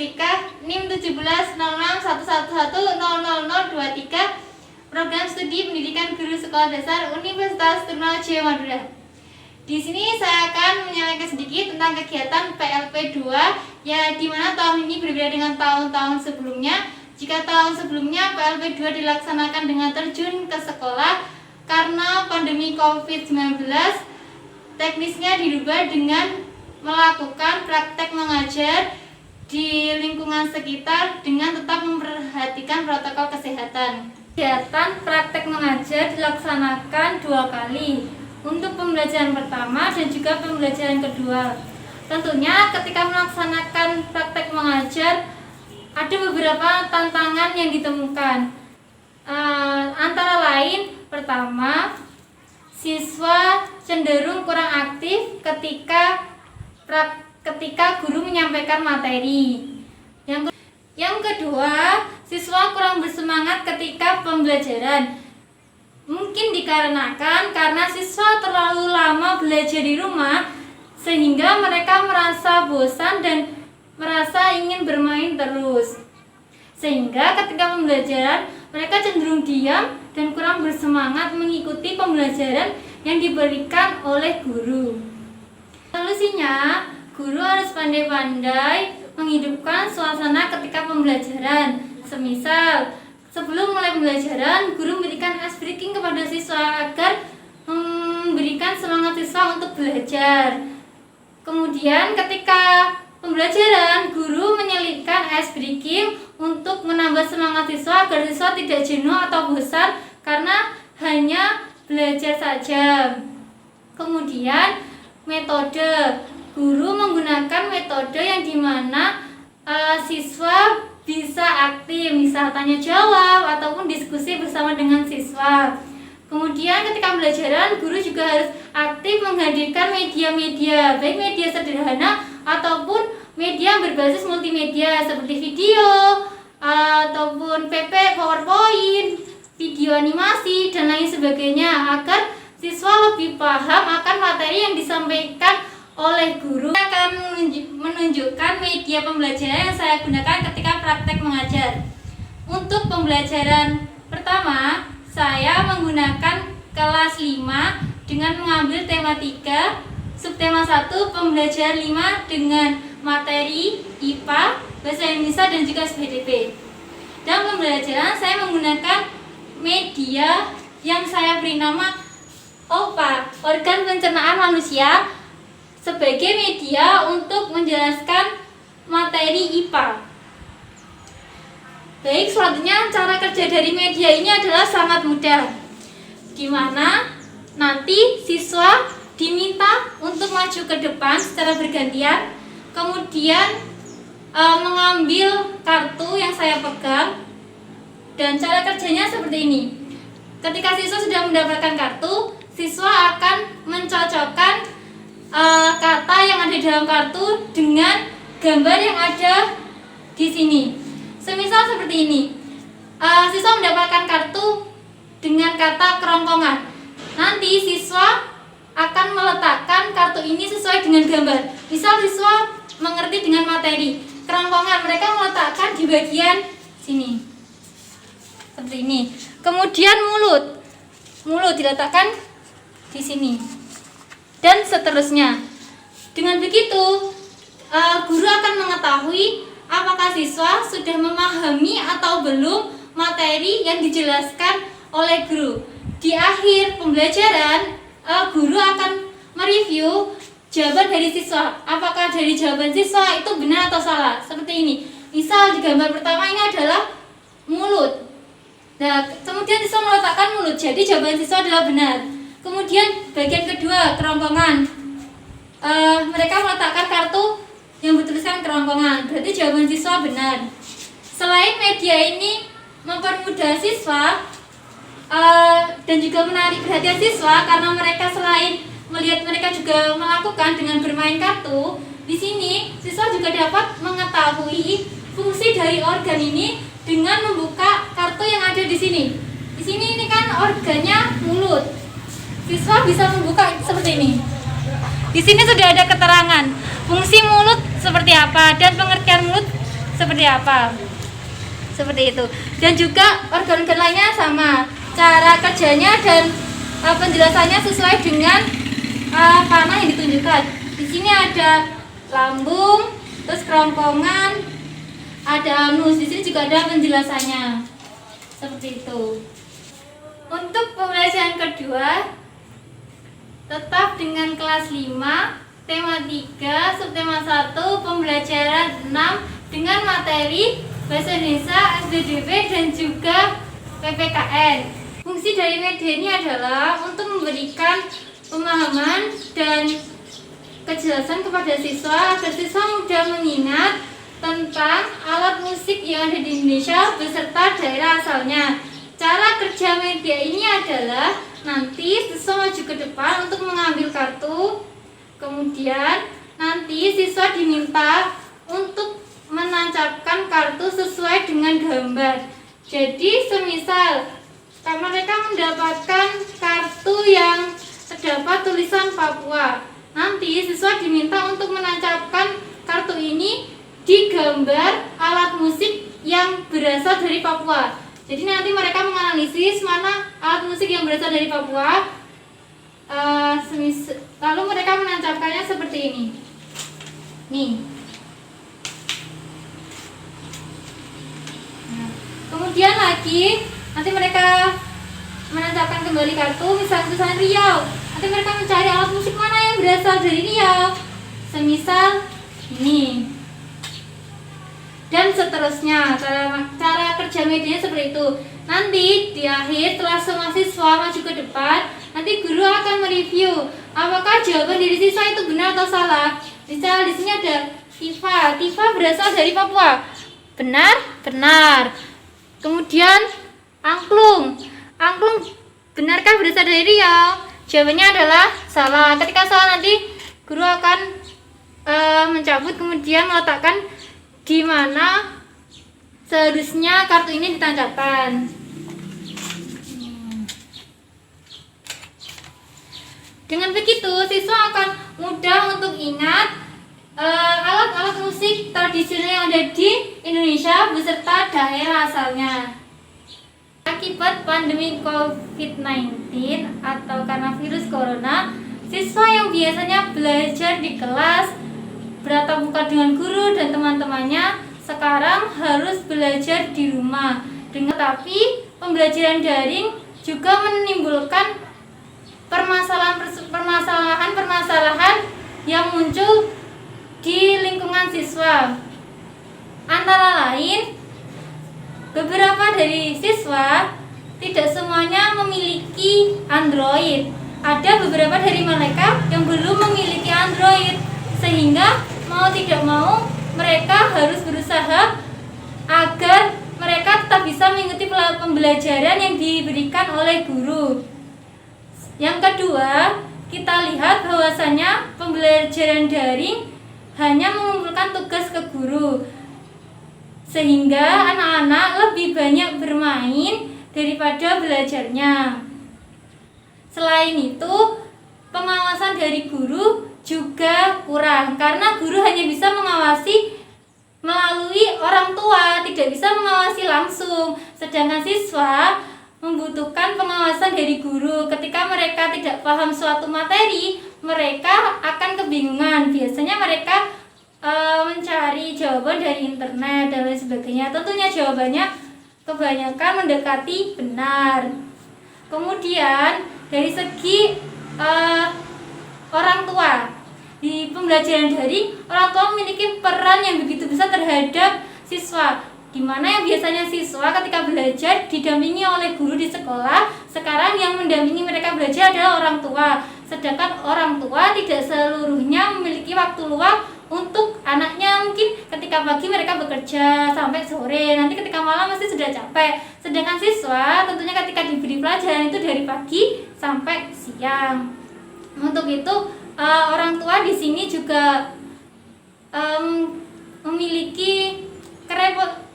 Andika NIM 17061111000023 Program Studi Pendidikan Guru Sekolah Dasar Universitas Trunojoyo Madura. Di sini saya akan menyampaikan sedikit tentang kegiatan PLP 2 ya, di mana tahun ini berbeda dengan tahun-tahun sebelumnya. Jika tahun sebelumnya PLP 2 dilaksanakan dengan terjun ke sekolah karena pandemi COVID-19, teknisnya dirubah dengan melakukan praktek mengajar di lingkungan sekitar dengan tetap memperhatikan protokol kesehatan. Kegiatan praktek mengajar dilaksanakan 2 kali, untuk pembelajaran pertama dan juga pembelajaran kedua. Tentunya ketika melaksanakan praktek mengajar ada beberapa tantangan yang ditemukan. Antara lain, pertama, siswa cenderung kurang aktif ketika guru menyampaikan materi. Yang kedua, siswa kurang bersemangat ketika pembelajaran. Mungkin dikarenakan karena siswa terlalu lama belajar di rumah sehingga mereka merasa bosan dan merasa ingin bermain terus. Sehingga ketika pembelajaran mereka cenderung diam dan kurang bersemangat mengikuti pembelajaran yang diberikan oleh guru. Solusinya, guru harus pandai-pandai menghidupkan suasana ketika pembelajaran. Semisal, sebelum mulai pembelajaran, guru memberikan ice breaking kepada siswa agar memberikan semangat siswa untuk belajar. Kemudian ketika pembelajaran, guru menyelipkan ice breaking untuk menambah semangat siswa agar siswa tidak jenuh atau bosan karena hanya belajar saja. Kemudian metode, guru menggunakan metode yang dimana siswa bisa aktif, misal tanya jawab ataupun diskusi bersama dengan siswa. Kemudian ketika pembelajaran, guru juga harus aktif menghadirkan media-media, baik media sederhana ataupun media yang berbasis multimedia seperti video ataupun PP, PowerPoint, video animasi dan lain sebagainya agar siswa lebih paham akan materi yang disampaikan oleh guru. Saya akan menunjukkan media pembelajaran yang saya gunakan ketika praktek mengajar. Untuk pembelajaran pertama, saya menggunakan kelas 5 dengan mengambil tema 3, subtema 1, pembelajaran 5 dengan materi IPA, Bahasa Indonesia dan juga SPDP. Dalam pembelajaran saya menggunakan media yang saya beri nama OPA, organ pencernaan manusia, sebagai media untuk menjelaskan materi IPA. Baik, selanjutnya cara kerja dari media ini adalah sangat mudah, di mana nanti siswa diminta untuk maju ke depan secara bergantian, kemudian mengambil kartu yang saya pegang, dan cara kerjanya seperti ini. Ketika siswa sudah mendapatkan kartu, siswa akan mencocokkan kata yang ada dalam kartu dengan gambar yang ada di sini. Semisal seperti ini, siswa mendapatkan kartu dengan kata kerongkongan. Nanti siswa akan meletakkan kartu ini sesuai dengan gambar. Misal siswa mengerti dengan materi kerongkongan, mereka meletakkan di bagian sini seperti ini. Kemudian mulut diletakkan di sini, dan seterusnya. Dengan begitu, guru akan mengetahui apakah siswa sudah memahami atau belum materi yang dijelaskan oleh guru. Di akhir pembelajaran, guru akan mereview jawaban dari siswa. Apakah dari jawaban siswa itu benar atau salah? Seperti ini. Misal di gambar pertama ini adalah mulut. Nah, kemudian siswa meletakkan mulut, jadi jawaban siswa adalah benar. Kemudian bagian kedua, kerongkongan. Mereka meletakkan kartu yang bertuliskan kerongkongan, berarti jawaban siswa benar. Selain media ini mempermudah siswa dan juga menarik perhatian siswa, karena mereka selain melihat, mereka juga melakukan dengan bermain kartu. Di sini siswa juga dapat mengetahui fungsi dari organ ini dengan membuka kartu yang ada di sini. Di sini ini kan organnya mulut. Siswa bisa membuka seperti ini. Di sini sudah ada keterangan fungsi mulut seperti apa dan pengertian mulut seperti apa. Seperti itu. Dan juga organ-organ lainnya sama. Cara kerjanya dan penjelasannya sesuai dengan panah yang ditunjukkan. Di sini ada lambung, terus kerongkongan, ada anus. Di sini juga ada penjelasannya. Seperti itu. Untuk pembelajaran kedua tetap dengan kelas 5, tema 3, subtema 1, pembelajaran 6 dengan materi Bahasa Indonesia, SBDP dan juga PPKN. Fungsi dari media ini adalah untuk memberikan pemahaman dan kejelasan kepada siswa agar siswa mudah mengingat tentang alat musik yang ada di Indonesia beserta daerah asalnya. Cara kerja media ini adalah nanti siswa maju ke depan untuk mengambil kartu, kemudian nanti siswa diminta untuk menancapkan kartu sesuai dengan gambar. Jadi semisal mereka mendapatkan kartu yang terdapat tulisan Papua, nanti siswa diminta untuk menancapkan kartu ini di gambar alat musik yang berasal dari Papua. Jadi nanti mereka menganalisis mana alat musik yang berasal dari Papua, lalu mereka menancapkannya seperti ini. Nih. Kemudian lagi nanti mereka menancapkan kembali kartu, misalnya tulisan Riau. Nanti mereka mencari alat musik mana yang berasal dari Riau. Semisal ini. Dan seterusnya. Cara kerja medianya seperti itu. Nanti di akhir setelah semua siswa maju ke depan, nanti guru akan mereview apakah jawaban dari siswa itu benar atau salah. Misal di sini ada Tifa. Tifa berasal dari Papua. Benar? Benar. Kemudian angklung. Angklung benarkah berasal dari Riau? Jawabannya adalah salah. Ketika salah nanti guru akan mencabut kemudian meletakkan di mana seharusnya kartu ini ditancapkan. Dengan begitu siswa akan mudah untuk ingat alat-alat musik tradisional yang ada di Indonesia beserta daerah asalnya. Akibat pandemi COVID-19 atau karena virus corona, siswa yang biasanya belajar di kelas bertatap muka dengan guru dan teman-temannya sekarang harus belajar di rumah. Tapi pembelajaran daring juga menimbulkan permasalahan yang muncul di lingkungan siswa. Antara lain, beberapa dari siswa tidak semuanya memiliki Android. Ada beberapa dari mereka yang belum memiliki Android, sehingga mau tidak mau mereka harus berusaha agar mereka tetap bisa mengikuti pembelajaran yang diberikan oleh guru. Yang kedua, kita lihat bahwasanya pembelajaran daring hanya mengumpulkan tugas ke guru, sehingga anak-anak lebih banyak bermain daripada belajarnya. Selain itu, pengawasan dari guru juga kurang, karena guru hanya bisa mengawasi melalui orang tua, tidak bisa mengawasi langsung. Sedangkan siswa membutuhkan pengawasan dari guru. Ketika mereka tidak paham suatu materi, mereka akan kebingungan. Biasanya mereka mencari jawaban dari internet dan lain sebagainya. Tentunya jawabannya kebanyakan mendekati benar. Kemudian dari segi orang tua, di pembelajaran daring, orang tua memiliki peran yang begitu besar terhadap siswa, di mana yang biasanya siswa ketika belajar didampingi oleh guru di sekolah, sekarang yang mendampingi mereka belajar adalah orang tua. Sedangkan orang tua tidak seluruhnya memiliki waktu luang untuk anaknya. Mungkin ketika pagi mereka bekerja sampai sore, nanti ketika malam pasti sudah capek. Sedangkan siswa tentunya ketika diberi pelajaran itu dari pagi sampai siang. Untuk itu orang tua di sini juga memiliki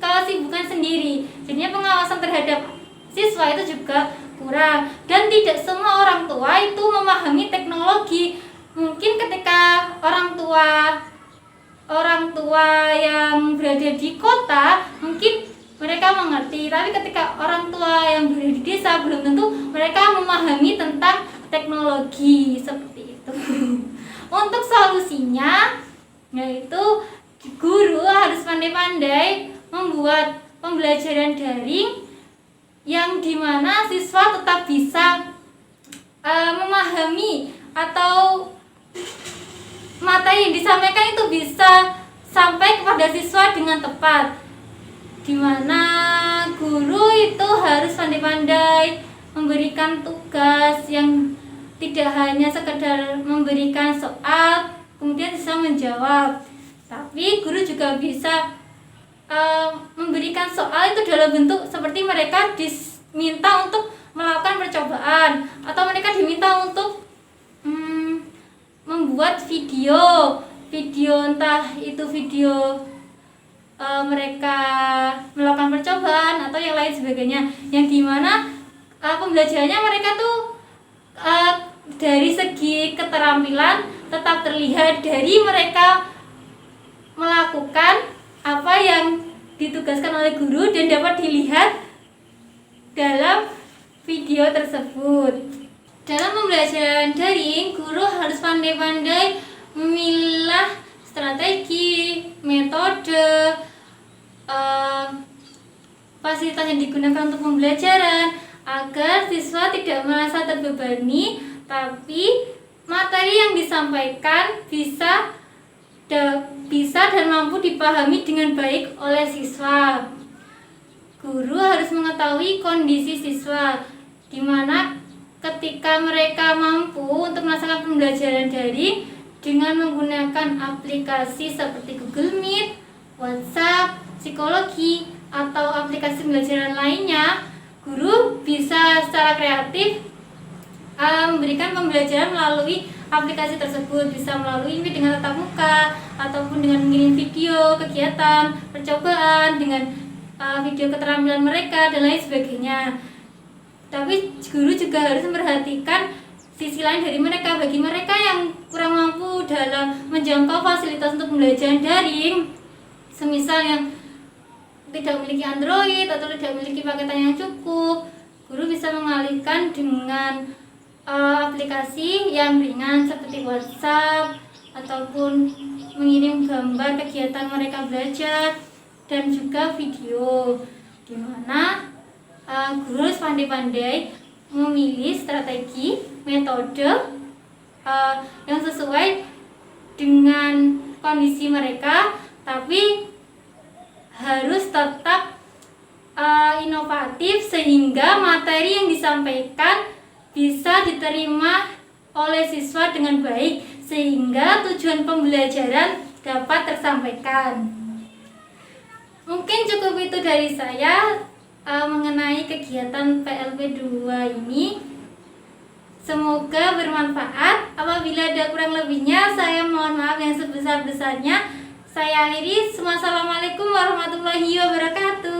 kesibukan sendiri. Jadinya pengawasan terhadap siswa itu juga kurang, dan tidak semua orang tua itu memahami teknologi. Mungkin ketika orang tua orang tua yang berada di kota mungkin mereka mengerti, tapi ketika orang tua yang berada di desa belum tentu mereka memahami tentang teknologi seperti itu. Untuk solusinya yaitu guru harus pandai-pandai membuat pembelajaran daring yang dimana siswa tetap bisa memahami atau materi yang disampaikan itu bisa sampai kepada siswa dengan tepat, dimana guru itu harus pandai-pandai memberikan tugas yang tidak hanya sekedar memberikan soal kemudian siswa menjawab, tapi guru juga bisa memberikan soal itu dalam bentuk seperti mereka diminta untuk melakukan percobaan atau mereka diminta untuk membuat video entah itu video mereka melakukan percobaan atau yang lain sebagainya, yang dimana pembelajarannya mereka tuh dari segi keterampilan tetap terlihat dari mereka melakukan apa yang ditugaskan oleh guru dan dapat dilihat dalam video tersebut. Dalam pembelajaran daring, guru harus pandai-pandai memilah strategi, metode, fasilitas yang digunakan untuk pembelajaran agar siswa tidak merasa terbebani, tapi materi yang disampaikan bisa dan mampu dipahami dengan baik oleh siswa. Guru harus mengetahui kondisi siswa, di mana ketika mereka mampu untuk melaksanakan pembelajaran daring dengan menggunakan aplikasi seperti Google Meet, WhatsApp, psikologi, atau aplikasi pembelajaran lainnya, guru bisa secara kreatif memberikan pembelajaran melalui aplikasi tersebut, bisa melalui dengan tatap muka ataupun dengan mengirim video kegiatan percobaan dengan video keterampilan mereka dan lain sebagainya. Tapi guru juga harus memperhatikan sisi lain dari mereka. Bagi mereka yang kurang mampu dalam menjangkau fasilitas untuk pembelajaran daring, semisal yang tidak memiliki Android atau tidak memiliki paketan yang cukup, guru bisa mengalihkan dengan aplikasi yang ringan seperti WhatsApp ataupun mengirim gambar kegiatan mereka belajar dan juga video, di mana guru harus pandai-pandai memilih strategi, metode yang sesuai dengan kondisi mereka, tapi harus tetap inovatif sehingga materi yang disampaikan bisa diterima oleh siswa dengan baik sehingga tujuan pembelajaran dapat tersampaikan. Mungkin cukup itu dari saya mengenai kegiatan PLP 2 ini. Semoga bermanfaat. Apabila ada kurang lebihnya, saya mohon maaf yang sebesar-besarnya. Saya akhiri. Wassalamualaikum warahmatullahi wabarakatuh.